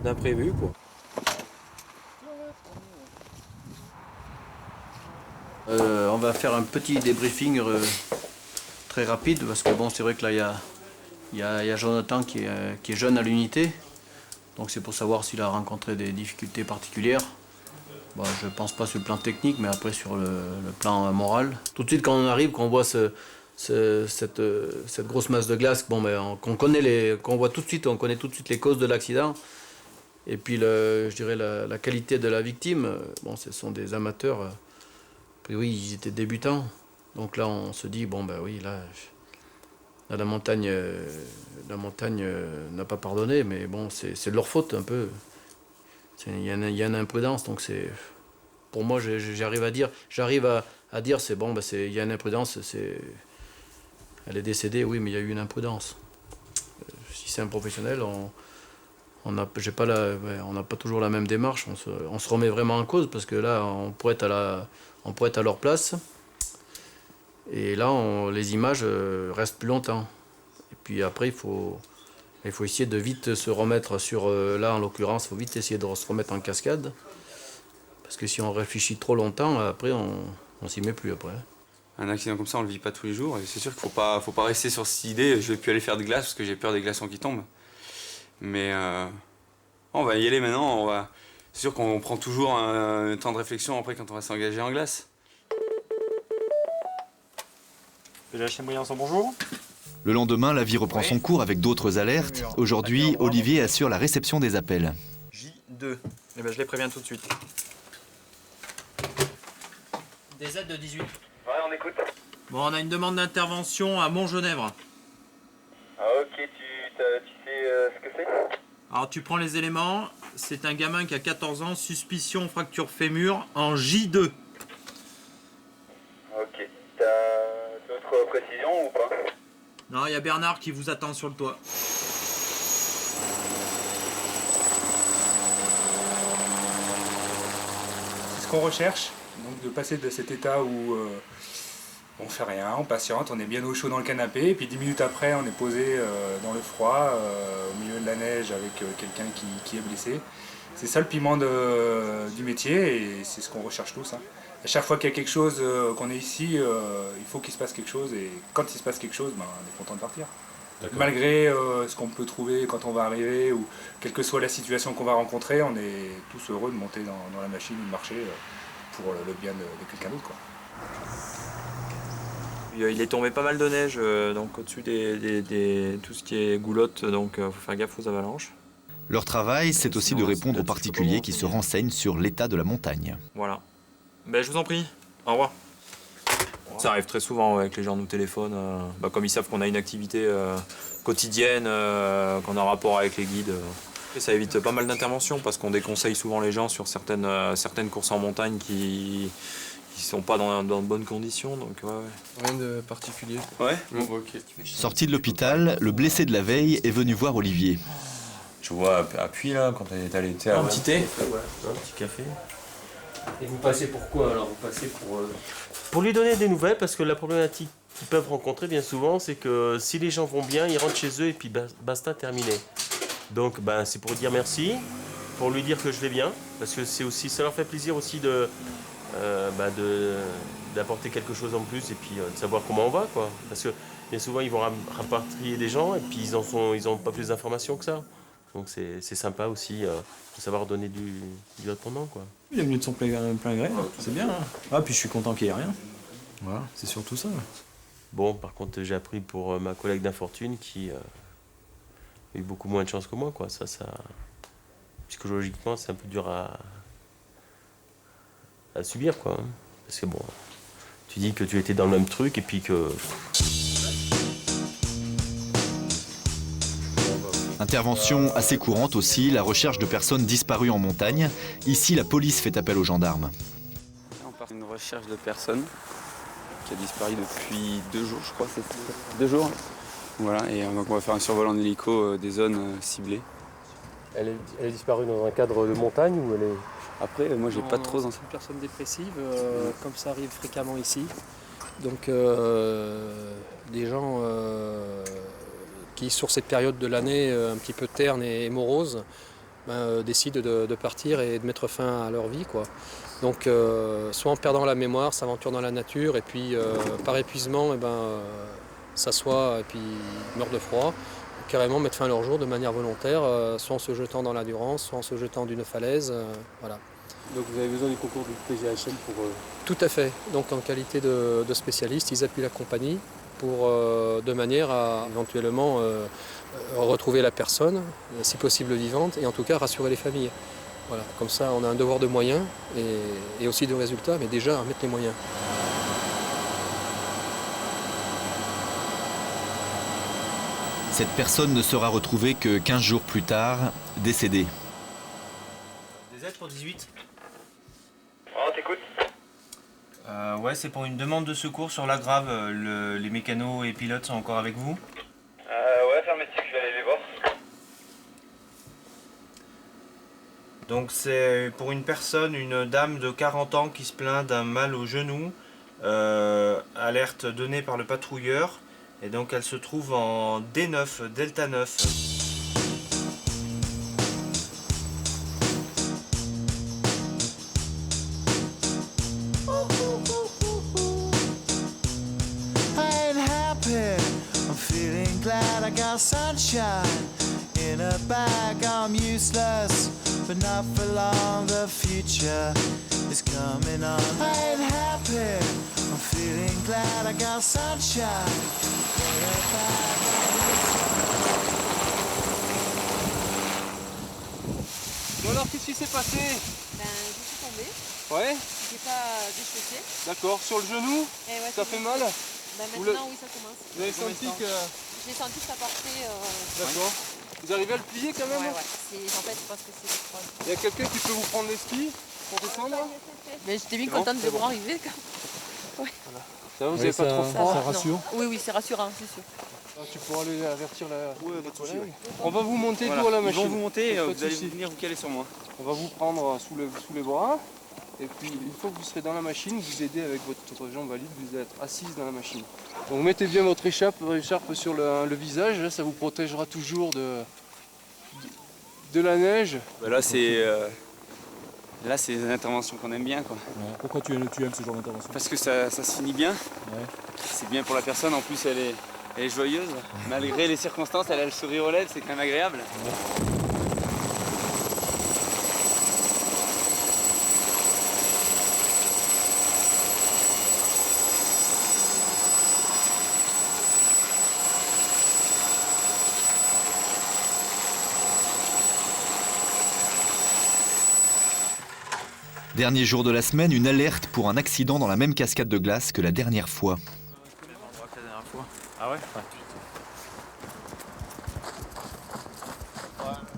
F: d'imprévus, quoi.
D: On va faire un petit débriefing très rapide parce que bon, c'est vrai que là il y a Jonathan qui est jeune à l'unité, donc c'est pour savoir s'il a rencontré des difficultés particulières. Bon, je pense pas sur le plan technique, mais après sur le plan moral. Tout de suite quand on arrive, qu'on voit cette grosse masse de glace, bon, qu'on voit tout de suite, on connaît tout de suite les causes de l'accident. Et puis je dirais la qualité de la victime, bon, ce sont des amateurs. Oui, ils étaient débutants, donc là on se dit, bon ben oui, là la montagne n'a pas pardonné, mais bon, c'est de leur faute un peu. Il y a une imprudence, donc c'est, pour moi j'arrive à dire, c'est bon, ben il y a une imprudence, elle est décédée, oui, mais il y a eu une imprudence. Si c'est un professionnel, on n'a pas toujours la même démarche, on se remet vraiment en cause, parce que là on pourrait être à leur place, et là les images restent plus longtemps. Et puis après il faut essayer de vite se remettre sur, là en l'occurrence, il faut vite essayer de se remettre en cascade, parce que si on réfléchit trop longtemps, après on s'y met plus après.
E: Un accident comme ça on le vit pas tous les jours, et c'est sûr qu'il faut pas rester sur cette idée, je vais plus aller faire de glace parce que j'ai peur des glaçons qui tombent. Mais on va y aller maintenant, c'est sûr qu'on prend toujours un temps de réflexion après quand on va s'engager en glace.
F: Briançon, bonjour.
B: Le lendemain, la vie reprend son cours avec d'autres alertes. Aujourd'hui, Olivier assure la réception des appels.
F: J2. Eh ben, je les préviens tout de suite.
W: Des aides de 18.
N: Ouais, on écoute.
W: Bon, on a une demande d'intervention à Montgenèvre.
N: Ah ok, tu sais ce que c'est?
W: Alors tu prends les éléments, c'est un gamin qui a 14 ans, suspicion fracture fémur en J2.
N: Ok, t'as d'autres précisions ou pas?
W: Non, il y a Bernard qui vous attend sur le toit.
R: C'est ce qu'on recherche, donc de passer de cet état où on fait rien, on patiente, on est bien au chaud dans le canapé, et puis 10 minutes après on est posé dans le froid, au milieu de la neige avec quelqu'un qui est blessé. C'est ça le piment du métier, et c'est ce qu'on recherche tous. Hein. À chaque fois qu'il y a quelque chose, qu'on est ici, il faut qu'il se passe quelque chose, et quand il se passe quelque chose, on est content de partir. Malgré ce qu'on peut trouver quand on va arriver, ou quelle que soit la situation qu'on va rencontrer, on est tous heureux de monter dans la machine ou de marcher pour le bien de quelqu'un d'autre.
F: Il est tombé pas mal de neige donc au-dessus tout ce qui est goulotte, donc il faut faire gaffe aux avalanches.
B: Leur travail, c'est aussi de répondre aux particuliers qui se renseignent sur l'état de la montagne.
F: Voilà. Ben, je vous en prie. Au revoir. Ça arrive très souvent avec les gens nous téléphonent, comme ils savent qu'on a une activité quotidienne, qu'on a un rapport avec les guides. Et ça évite pas mal d'interventions parce qu'on déconseille souvent les gens sur certaines courses en montagne qui sont pas dans de bonnes conditions. Donc, ouais.
E: Rien de particulier. Ouais, bon, ok.
B: Sorti de l'hôpital, le blessé de la veille est venu voir Olivier.
F: Je vois appui là, quand elle est allée.
W: Un petit thé,
D: un petit café. Et vous passez pour quoi alors? Vous passez pour lui donner des nouvelles, parce que la problématique qu'ils peuvent rencontrer bien souvent, c'est que si les gens vont bien, ils rentrent chez eux et puis basta, terminé. Donc c'est pour dire merci, pour lui dire que je vais bien, parce que c'est aussi, ça leur fait plaisir aussi d'apporter quelque chose en plus et puis de savoir comment on va, quoi. Parce que bien souvent ils vont rapatrier des gens et puis ils ont pas plus d'informations que ça. Donc c'est sympa aussi de savoir donner du répondant, quoi.
F: Il est venu de son plein gré, c'est bien. Hein. Ah, puis je suis content qu'il n'y ait rien. Voilà, c'est surtout ça.
D: Bon, par contre, j'ai appris pour ma collègue d'infortune qui a eu beaucoup moins de chance que moi, quoi. Ça, psychologiquement, c'est un peu dur à subir, quoi. Parce que bon, tu dis que tu étais dans le même truc et puis que...
B: Intervention assez courante aussi, la recherche de personnes disparues en montagne. Ici, la police fait appel aux gendarmes.
E: On part une recherche de personnes qui a disparu depuis 2 jours, je crois. C'est 2 jours. Voilà, et donc on va faire un survol en hélico des zones ciblées.
D: Elle est disparue dans un cadre de montagne ou elle est...
E: Après, moi j'ai pas trop...
I: C'est une personne dépressive, comme ça arrive fréquemment ici. Donc des gens qui, sur cette période de l'année un petit peu terne et morose, décident de partir et de mettre fin à leur vie, quoi. Donc soit en perdant la mémoire, s'aventurent dans la nature et puis par épuisement s'assoient et puis meurent de froid, carrément mettre fin à leur jour de manière volontaire, soit en se jetant dans l'endurance, soit en se jetant d'une falaise, voilà.
L: Donc vous avez besoin du concours du PGHM pour...
I: Tout à fait. Donc en qualité de spécialiste, ils appuient la compagnie de manière à éventuellement retrouver la personne, si possible vivante, et en tout cas rassurer les familles. Voilà. Comme ça, on a un devoir de moyens et aussi de résultats, mais déjà à mettre les moyens.
B: Cette personne ne sera retrouvée que 15 jours plus tard, décédée.
A: Des aides pour 18 ?
N: Oh, t'écoutes?
A: Ouais, c'est pour une demande de secours sur la Grave. Les mécanos et pilotes sont encore avec vous?
N: Ouais, fermez le stick, je vais aller les voir.
A: Donc c'est pour une personne, une dame de 40 ans qui se plaint d'un mal au genou. Alerte donnée par le patrouilleur. Et donc elle se trouve en D9, Delta 9.
J: I got sunshine in a bag. I'm useless, but not for long. The future is coming on. I ain't happy. I'm feeling glad I got sunshine in a bag.
L: Bon alors, qu'est-ce qui s'est passé?
C: Je suis tombée.
L: Ouais.
C: J'ai pas déchaussé.
L: D'accord. Sur le genou?
C: Ouais,
L: ça fait mal?
C: Maintenant, oui, ça commence.
L: Vous avez senti que...
C: J'ai senti que ça portait...
L: D'accord. Vous arrivez à le plier quand même?
C: Ouais. En fait, je pense que c'est le froid.
L: Il y a quelqu'un qui peut vous prendre les skis pour descendre?
C: Mais j'étais bien contente de vous arriver. Ouais.
L: Ça va, vous n'avez pas trop froid?
C: Ça rassure? Oui, c'est rassurant, c'est sûr.
L: Tu pourras aller avertir votre collègue. On va vous monter tout à la machine.
E: Ils vont vous monter, vous allez venir vous caler sur moi.
L: On va vous prendre sous les bras. Et puis une fois que vous serez dans la machine, vous aidez avec votre jambe valide, vous êtes assise dans la machine. Donc mettez bien votre écharpe sur le visage, là, ça vous protégera toujours de la neige.
E: Bah là c'est des interventions qu'on aime bien, quoi.
F: Ouais. Pourquoi tu aimes ce genre d'intervention?
E: Parce que ça se finit bien. Ouais. C'est bien pour la personne, en plus elle est joyeuse. Malgré les circonstances, elle a le sourire aux lèvres, c'est quand même agréable. Ouais.
B: Dernier jour de la semaine, une alerte pour un accident dans la même cascade de glace que la dernière fois.
A: Ah ouais?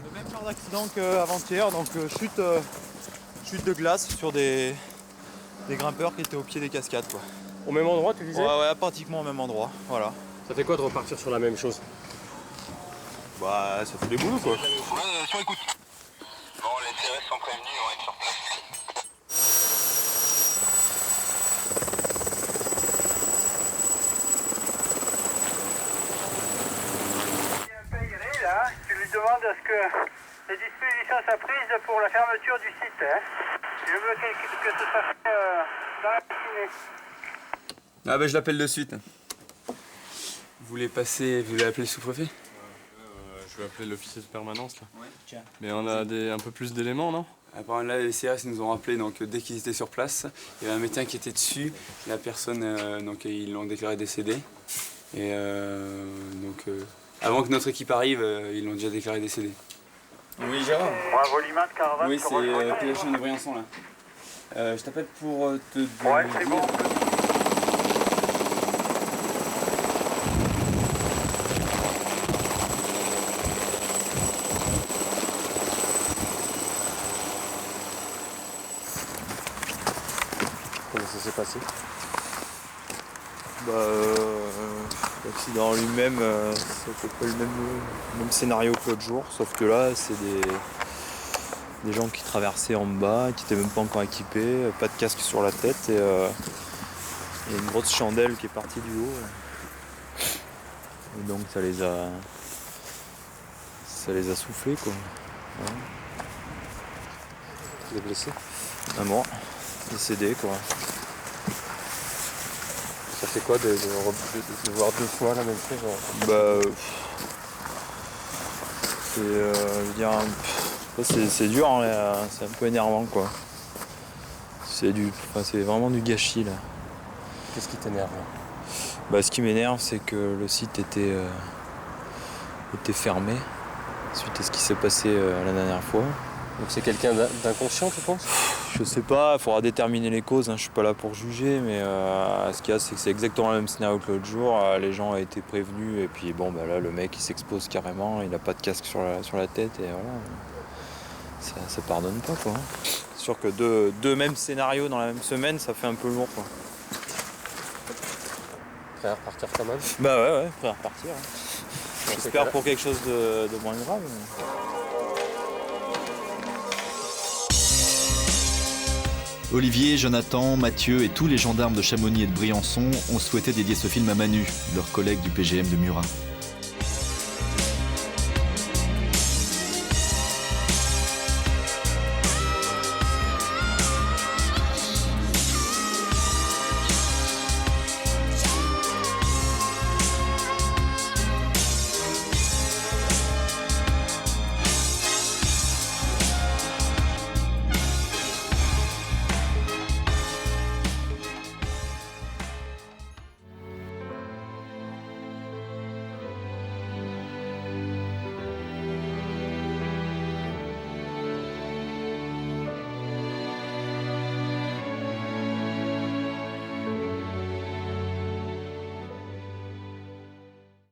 F: Le même genre d'accident qu'avant-hier, donc chute de glace sur des grimpeurs qui étaient au pied des cascades, quoi.
L: Au même endroit, tu disais?
F: Ouais, pratiquement au même endroit, voilà.
L: Ça fait quoi de repartir sur la même chose?
F: Bah, ça fait des boulots, quoi.
N: Sur écoute. Bon, les TRS sont prévenus, on va être sur place. Tu lui demandes ce que les dispositions soient prises pour la fermeture du site. Hein. Je veux que ce soit fait dans la matinée.
E: Ah bah je l'appelle de suite. Vous voulez appeler le sous-préfet?
L: Je vais appeler l'officier de permanence là. Ouais, tiens. Mais on a un peu plus d'éléments, non?
E: Apparemment là les CRS nous ont rappelé donc dès qu'ils étaient sur place, il y avait un médecin qui était dessus, la personne donc ils l'ont déclaré décédée. Et avant que notre équipe arrive, ils l'ont déjà déclaré décédé. Oui, Gérard.
N: Bravo Lima de Caravane.
E: Oui, c'est PHM de Briançon là. Je t'appelle pour te dire...
N: Ouais, c'est bon.
L: Comment ça s'est passé?
F: L'accident en lui-même, c'est à peu près le même scénario que l'autre jour, sauf que là, c'est des gens qui traversaient en bas, qui n'étaient même pas encore équipés, pas de casque sur la tête, et il y a une grosse chandelle qui est partie du haut. Et donc ça les a ça les a soufflés quoi. Ouais.
K: Les blessés?
F: Un mort, décédé quoi.
K: Ça fait quoi de voir 2 fois la même chose?
F: Je veux dire, c'est dur, hein, c'est un peu énervant quoi. C'est vraiment du gâchis là.
K: Qu'est-ce qui t'énerve?
F: Ce qui m'énerve, c'est que le site était fermé suite à ce qui s'est passé la dernière fois.
K: Donc c'est quelqu'un d'inconscient, tu penses?
F: Je sais pas, il faudra déterminer les causes, hein, je suis pas là pour juger, mais ce qu'il y a, c'est que c'est exactement le même scénario que l'autre jour. Les gens ont été prévenus et puis bon, là le mec il s'expose carrément, il a pas de casque sur la tête et voilà. Ça pardonne pas quoi. C'est sûr que deux mêmes scénarios dans la même semaine, ça fait un peu lourd quoi.
K: Prêt à repartir quand même?
F: Ouais, prêt à repartir. Hein. J'espère pour quelque chose de moins grave. Mais...
B: Olivier, Jonathan, Mathieu et tous les gendarmes de Chamonix et de Briançon ont souhaité dédier ce film à Manu, leur collègue du PGM de Murat.